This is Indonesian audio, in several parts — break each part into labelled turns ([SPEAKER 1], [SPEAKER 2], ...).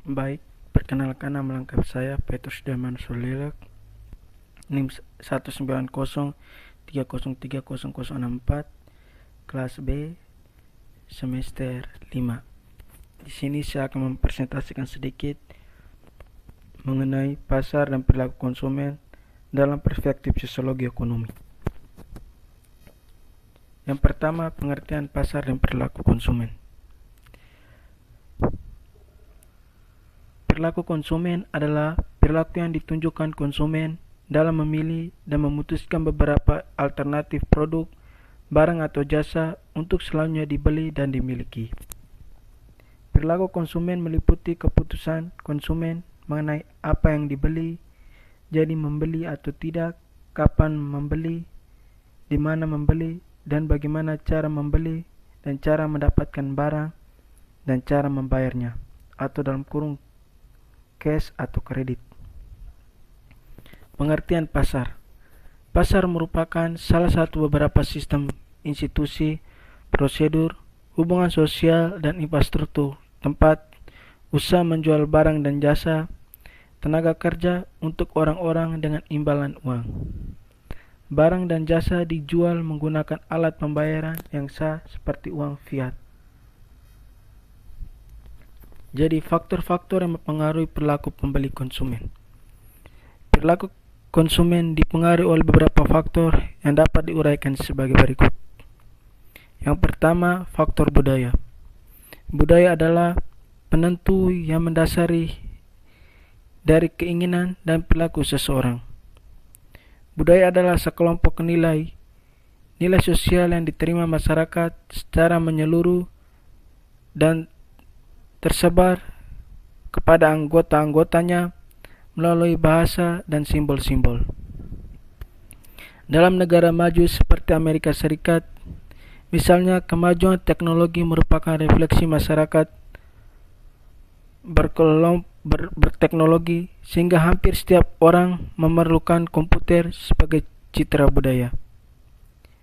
[SPEAKER 1] Baik, perkenalkan nama lengkap saya Petrus Daman Solilak, NIM 19030300064, kelas B, semester 5. Di sini saya akan mempresentasikan sedikit mengenai pasar dan perilaku konsumen dalam perspektif sosiologi ekonomi. Yang pertama, pengertian pasar dan perilaku konsumen. Perilaku konsumen adalah perilaku yang ditunjukkan konsumen dalam memilih dan memutuskan beberapa alternatif produk, barang atau jasa untuk selanjutnya dibeli dan dimiliki. Perilaku konsumen meliputi keputusan konsumen mengenai apa yang dibeli, jadi membeli atau tidak, kapan membeli, di mana membeli, dan bagaimana cara membeli dan cara mendapatkan barang dan cara membayarnya, atau dalam kurung cash atau kredit. Pengertian pasar. Pasar merupakan salah satu beberapa sistem institusi, prosedur, hubungan sosial, dan infrastruktur tempat usaha menjual barang dan jasa, tenaga kerja untuk orang-orang dengan imbalan uang. Barang dan jasa dijual menggunakan alat pembayaran yang sah seperti uang fiat. Jadi faktor-faktor yang mempengaruhi perilaku pembeli konsumen. Perilaku konsumen dipengaruhi oleh beberapa faktor yang dapat diuraikan sebagai berikut. Yang pertama, faktor budaya. Budaya adalah penentu yang mendasari dari keinginan dan perilaku seseorang. Budaya adalah sekelompok nilai sosial yang diterima masyarakat secara menyeluruh dan tersebar kepada anggota-anggotanya melalui bahasa dan simbol-simbol. Dalam negara maju seperti Amerika Serikat, misalnya, kemajuan teknologi merupakan refleksi masyarakat berteknologi sehingga hampir setiap orang memerlukan komputer sebagai citra budaya.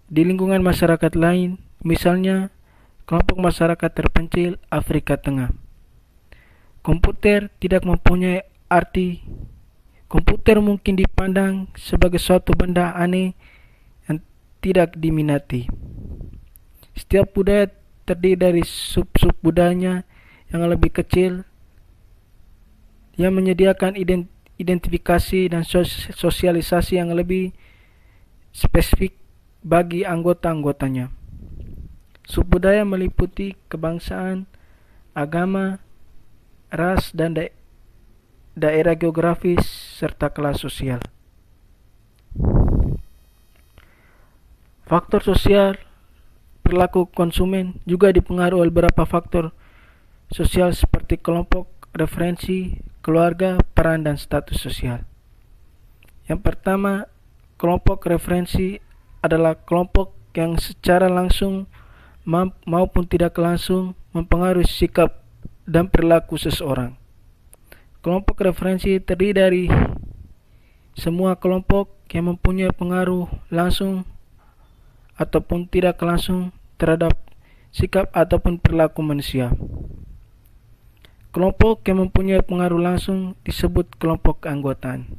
[SPEAKER 1] Di lingkungan masyarakat lain, misalnya kelompok masyarakat terpencil Afrika Tengah, komputer tidak mempunyai arti. Komputer mungkin dipandang sebagai suatu benda aneh yang tidak diminati. Setiap budaya terdiri dari sub-sub budayanya yang lebih kecil yang menyediakan identifikasi dan sosialisasi yang lebih spesifik bagi anggota-anggotanya. Subbudaya meliputi kebangsaan, agama, ras, dan daerah geografis serta kelas sosial. Faktor sosial perilaku konsumen juga dipengaruhi oleh beberapa faktor sosial seperti kelompok referensi, keluarga, peran, dan status sosial. Yang pertama, kelompok referensi adalah kelompok yang secara langsung maupun tidak langsung mempengaruhi sikap dan perilaku seseorang. Kelompok referensi terdiri dari semua kelompok yang mempunyai pengaruh langsung ataupun tidak langsung terhadap sikap ataupun perilaku manusia. Kelompok yang mempunyai pengaruh langsung disebut kelompok keanggotaan.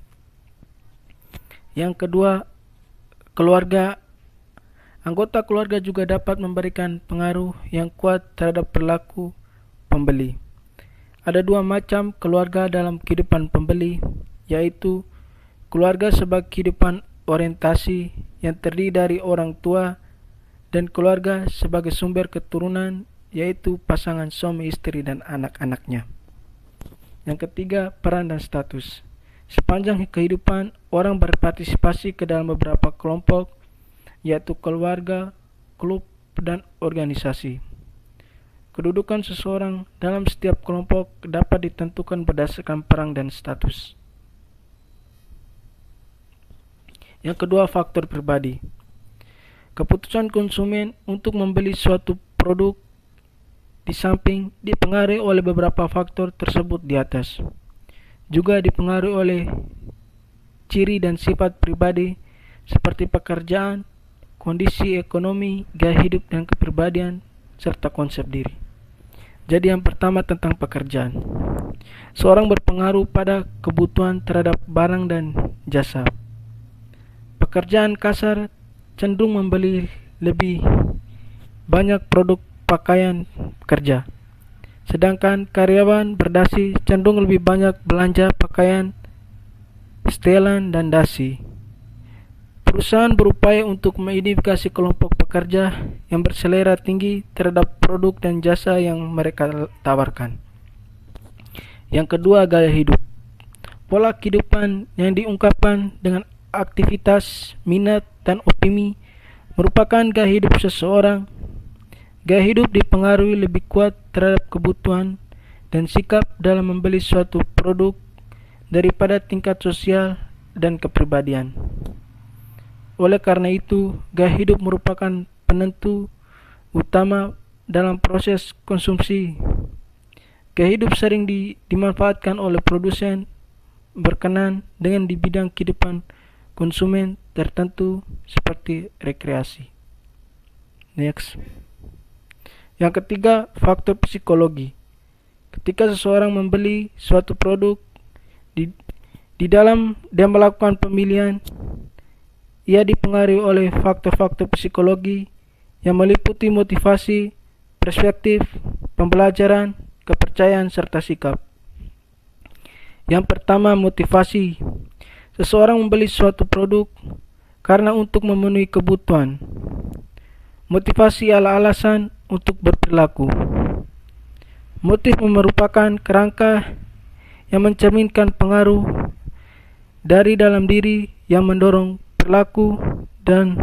[SPEAKER 1] Yang kedua, keluarga. Anggota keluarga juga dapat memberikan pengaruh yang kuat terhadap perilaku pembeli. Ada dua macam keluarga dalam kehidupan pembeli, yaitu keluarga sebagai kehidupan orientasi yang terdiri dari orang tua, dan keluarga sebagai sumber keturunan, yaitu pasangan suami istri dan anak-anaknya. Yang ketiga, peran dan status. Sepanjang kehidupan, orang berpartisipasi ke dalam beberapa kelompok, yaitu keluarga, klub, dan organisasi. Kedudukan seseorang dalam setiap kelompok dapat ditentukan berdasarkan peran dan status. Yang kedua, faktor pribadi. Keputusan konsumen untuk membeli suatu produk di samping dipengaruhi oleh beberapa faktor tersebut di atas. Juga dipengaruhi oleh ciri dan sifat pribadi seperti pekerjaan, kondisi ekonomi, gaya hidup dan kepribadian, serta konsep diri. Jadi yang pertama tentang pekerjaan. Seorang berpengaruh pada kebutuhan terhadap barang dan jasa. Pekerjaan kasar cenderung membeli lebih banyak produk pakaian kerja, sedangkan karyawan berdasi cenderung lebih banyak belanja pakaian setelan dan dasi. Perusahaan berupaya untuk mengidentifikasi kelompok pekerja yang berselera tinggi terhadap produk dan jasa yang mereka tawarkan. Yang kedua, gaya hidup. Pola kehidupan yang diungkapkan dengan aktivitas, minat, dan opini merupakan gaya hidup seseorang. Gaya hidup dipengaruhi lebih kuat terhadap kebutuhan dan sikap dalam membeli suatu produk daripada tingkat sosial dan kepribadian. Oleh karena itu, gaya hidup merupakan penentu utama dalam proses konsumsi. Gaya hidup sering dimanfaatkan oleh produsen berkenan dengan di bidang kehidupan konsumen tertentu seperti rekreasi. Next. Yang ketiga, faktor psikologi. Ketika seseorang membeli suatu produk, di dalam dia melakukan pemilihan, ia dipengaruhi oleh faktor-faktor psikologi yang meliputi motivasi, perspektif, pembelajaran, kepercayaan, serta sikap. Yang pertama, motivasi. Seseorang membeli suatu produk karena untuk memenuhi kebutuhan. Motivasi adalah alasan untuk berperilaku. Motif merupakan kerangka yang mencerminkan pengaruh dari dalam diri yang mendorong perilaku dan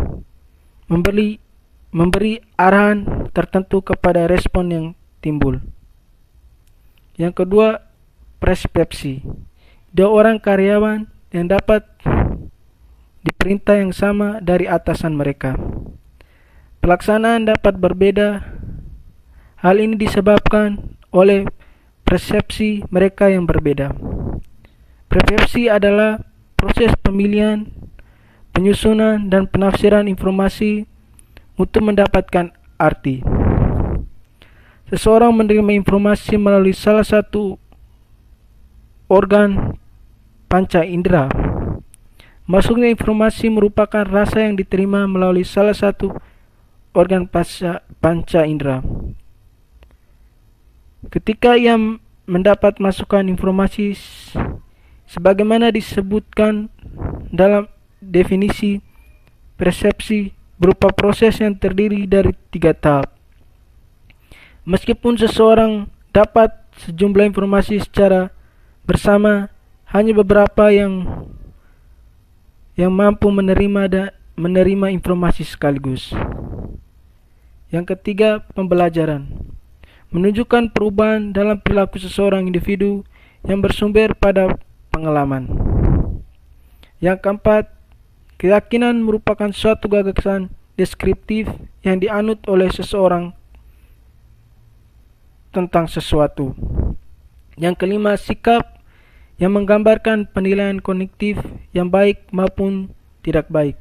[SPEAKER 1] memberi arahan tertentu kepada respon yang timbul. Yang kedua, persepsi. Dua orang karyawan yang dapat diperintah yang sama dari atasan mereka. Pelaksanaan dapat berbeda. Hal ini disebabkan oleh persepsi mereka yang berbeda. Persepsi adalah proses pemilihan, penyusunan, dan penafsiran informasi untuk mendapatkan arti. Seseorang menerima informasi melalui salah satu organ panca indera. Masuknya informasi merupakan rasa yang diterima melalui salah satu organ panca indera. Ketika ia mendapat masukan informasi sebagaimana disebutkan dalam definisi, persepsi berupa proses yang terdiri dari 3 tahap. Meskipun seseorang dapat sejumlah informasi secara bersama, hanya beberapa yang mampu menerima informasi sekaligus. Yang ketiga, pembelajaran. Menunjukkan perubahan dalam perilaku seseorang individu yang bersumber pada pengalaman. Yang keempat, keyakinan merupakan suatu gagasan deskriptif yang dianut oleh seseorang tentang sesuatu. Yang kelima, sikap yang menggambarkan penilaian kognitif yang baik maupun tidak baik.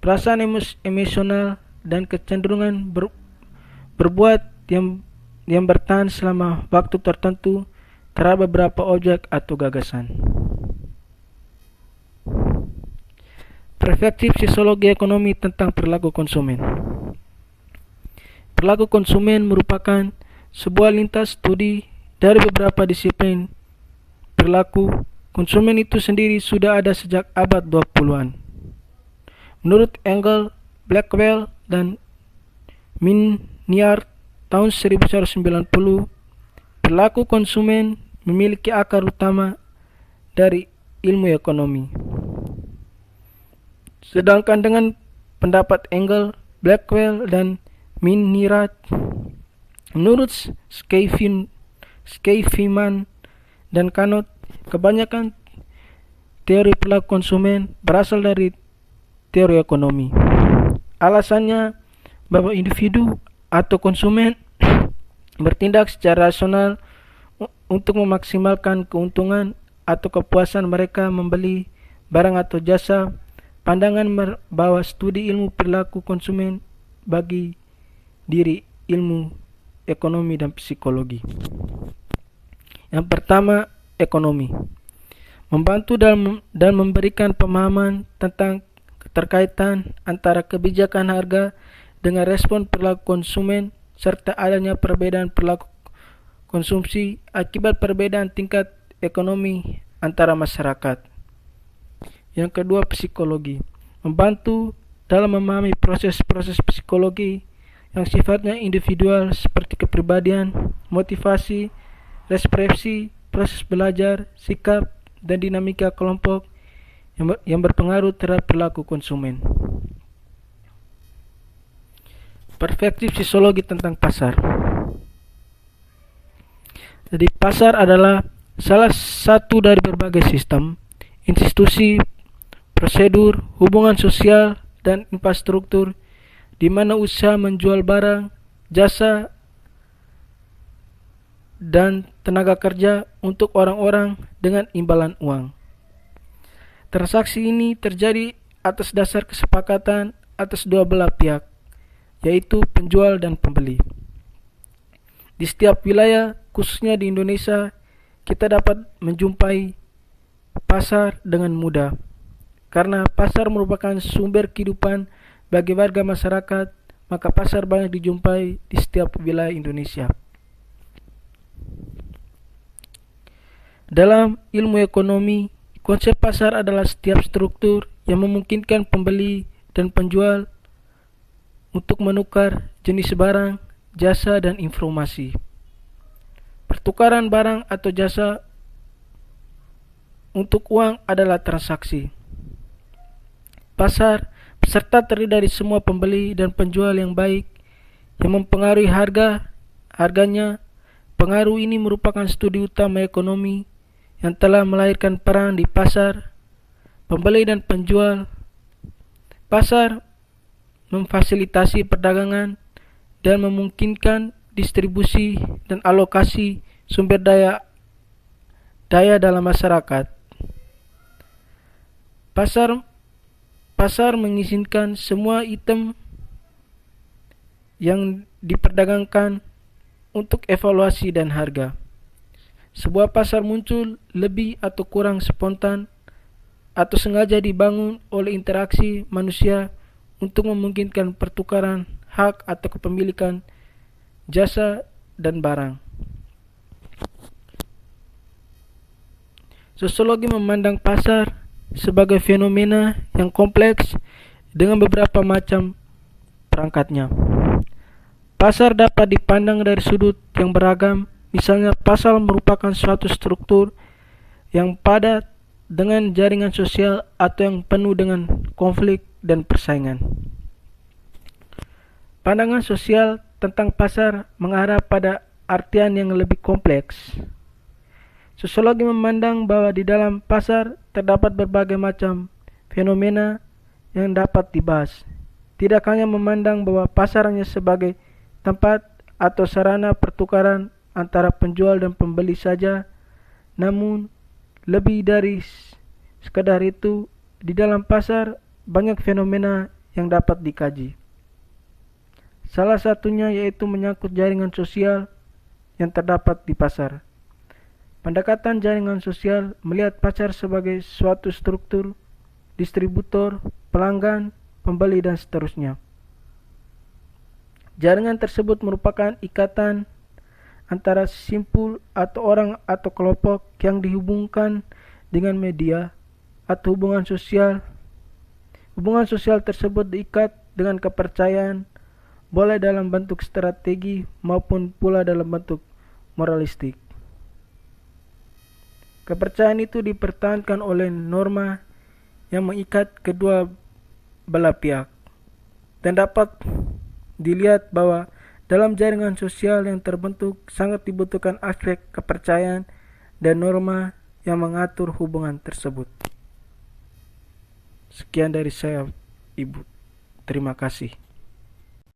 [SPEAKER 1] Perasaan emosional dan kecenderungan berbuat yang bertahan selama waktu tertentu terhadap beberapa objek atau gagasan. Perspektif psikologi ekonomi tentang perilaku konsumen. Perilaku konsumen merupakan sebuah lintas studi dari beberapa disiplin perilaku. Konsumen itu sendiri sudah ada sejak abad 20-an. Menurut Engel, Blackwell, dan Minyard tahun 1990, perilaku konsumen memiliki akar utama dari ilmu ekonomi. Sedangkan dengan pendapat Engel, Blackwell, dan Minyard, menurut Skeifman dan Kanot, kebanyakan teori perilaku konsumen berasal dari teori ekonomi. Alasannya bahwa individu atau konsumen bertindak secara rasional untuk memaksimalkan keuntungan atau kepuasan mereka membeli barang atau jasa. Pandangan bahwa studi ilmu perilaku konsumen bagi diri ilmu ekonomi dan psikologi. Yang pertama, ekonomi. Membantu dan memberikan pemahaman tentang keterkaitan antara kebijakan harga dengan respon perilaku konsumen serta adanya perbedaan perilaku konsumsi akibat perbedaan tingkat ekonomi antara masyarakat. Yang kedua, psikologi. Membantu dalam memahami proses-proses psikologi yang sifatnya individual seperti kepribadian, motivasi, ekspresi, proses belajar, sikap, dan dinamika kelompok yang berpengaruh terhadap perilaku konsumen. Perspektif sosiologi tentang pasar. Jadi pasar adalah salah satu dari berbagai sistem, institusi, prosedur, hubungan sosial, dan infrastruktur di mana usaha menjual barang, jasa, dan tenaga kerja untuk orang-orang dengan imbalan uang. Transaksi ini terjadi atas dasar kesepakatan atas dua belah pihak, yaitu penjual dan pembeli. Di setiap wilayah, khususnya di Indonesia, kita dapat menjumpai pasar dengan mudah. Karena pasar merupakan sumber kehidupan bagi warga masyarakat, maka pasar banyak dijumpai di setiap wilayah Indonesia. Dalam ilmu ekonomi, konsep pasar adalah setiap struktur yang memungkinkan pembeli dan penjual untuk menukar jenis barang, jasa, dan informasi. Pertukaran barang atau jasa untuk uang adalah transaksi. Pasar peserta terdiri dari semua pembeli dan penjual yang baik yang mempengaruhi harganya. Pengaruh ini merupakan studi utama ekonomi yang telah melahirkan peran di pasar, pembeli dan penjual. Pasar memfasilitasi perdagangan dan memungkinkan distribusi dan alokasi sumber daya dalam masyarakat. Pasar mengizinkan semua item yang diperdagangkan untuk evaluasi dan harga. Sebuah pasar muncul lebih atau kurang spontan atau sengaja dibangun oleh interaksi manusia untuk memungkinkan pertukaran hak atau kepemilikan jasa dan barang. Sosiologi memandang pasar sebagai fenomena yang kompleks dengan beberapa macam perangkatnya. Pasar dapat dipandang dari sudut yang beragam. Misalnya, pasar merupakan suatu struktur yang padat dengan jaringan sosial atau yang penuh dengan konflik dan persaingan. Pandangan sosial tentang pasar mengarah pada artian yang lebih kompleks. Sosiologi memandang bahwa di dalam pasar terdapat berbagai macam fenomena yang dapat dibahas. Tidak hanya memandang bahwa pasar hanya sebagai tempat atau sarana pertukaran antara penjual dan pembeli saja, namun lebih dari sekadar itu, di dalam pasar banyak fenomena yang dapat dikaji. Salah satunya yaitu menyangkut jaringan sosial yang terdapat di pasar. Pendekatan jaringan sosial melihat pasar sebagai suatu struktur, distributor, pelanggan, pembeli, dan seterusnya. Jaringan tersebut merupakan ikatan antara simpul atau orang atau kelompok yang dihubungkan dengan media atau hubungan sosial. Hubungan sosial tersebut diikat dengan kepercayaan, boleh dalam bentuk strategi maupun pula dalam bentuk moralistik. Kepercayaan itu dipertahankan oleh norma yang mengikat kedua belah pihak, dan dapat dilihat bahwa dalam jaringan sosial yang terbentuk sangat dibutuhkan aspek kepercayaan dan norma yang mengatur hubungan tersebut. Sekian dari saya, Ibu. Terima kasih.